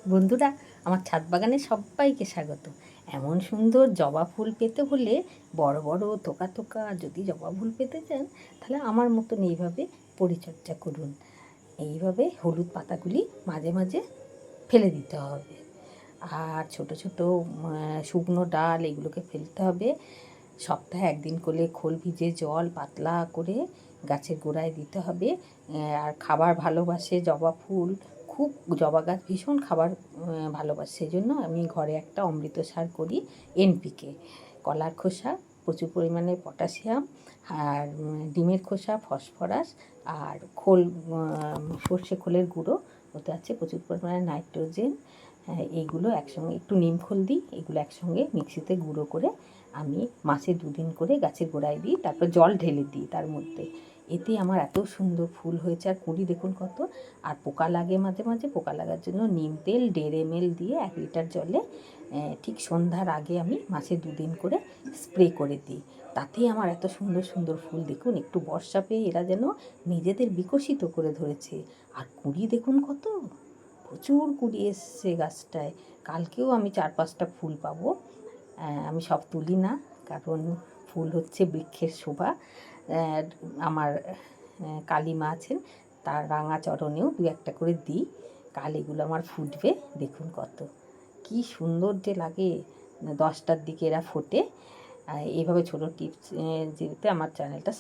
বন্ধুরা, আমার ছাদ বাগানে সবাইকে স্বাগত। এমন সুন্দর জবা ফুল পেতে হলে বড় বড় থোকা থোকা যদি জবা ফুল পেতে চান, তাহলে আমার মতন এইভাবে পরিচর্যা করুন। এইভাবে হলুদ পাতাগুলি মাঝে মাঝে ফেলে দিতে হবে, আর ছোট ছোট শুকনো ডাল এগুলোকে ফেলতে হবে। সপ্তাহে একদিন করে খোল ভিজে জল পাতলা করে গাছের গোড়ায় দিতে হবে। আর খাবার ভালোবাসে জবা ফুল, খুব জবা গাছ ভীষণ খাবার ভালোবাসে, সেই জন্য আমি ঘরে একটা অমৃত সার করি। এনপিকে, কলার খোসা প্রচুর পরিমাণে পটাশিয়াম, আর ডিমের খোসা ফসফরাস, আর খোল সর্ষে খোলের গুঁড়ো, ওতে আছে প্রচুর পরিমাণে নাইট্রোজেন। এইগুলো একসঙ্গে একটু নিম খোল দিই, এগুলো একসঙ্গে মিক্সিতে গুঁড়ো করে আমি মাসে 2 দিন করে গাছের গোড়ায় দিই, তারপর জল ঢেলে দিই তার মধ্যে। এতে আমার এত সুন্দর ফুল হয়েছে, আর কুঁড়ি দেখুন কত। আর পোকা লাগে মাঝে মাঝে, পোকা লাগার জন্য নিম তেল 1.5 ml দিয়ে 1 লিটার জলে ঠিক সন্ধ্যার আগে আমি মাসে 2 দিন করে স্প্রে করে দিই। তাতেই আমার এত সুন্দর সুন্দর ফুল দেখুন। একটু বর্ষা পেয়ে এরা যেন নিজেদের বিকশিত করে ধরেছে। আর কুঁড়ি দেখুন কত, প্রচুর কুঁড়ি এসছে গাছটায়। কালকেও আমি 4-5টা ফুল পাবো। আমি সব তুলি না, কারণ ফুল হচ্ছে বৃক্ষের শোভা। আমার কালী মা আছেন, তার রাঙা চরণেও 2-1টা করে দিই। কাল এগুলো আমার ফুটবে, দেখুন কত কি সুন্দর যে লাগে। 10টার দিকে এরা ফোটে। এইভাবে ছোটো টিপস যেতে আমার চ্যানেলটা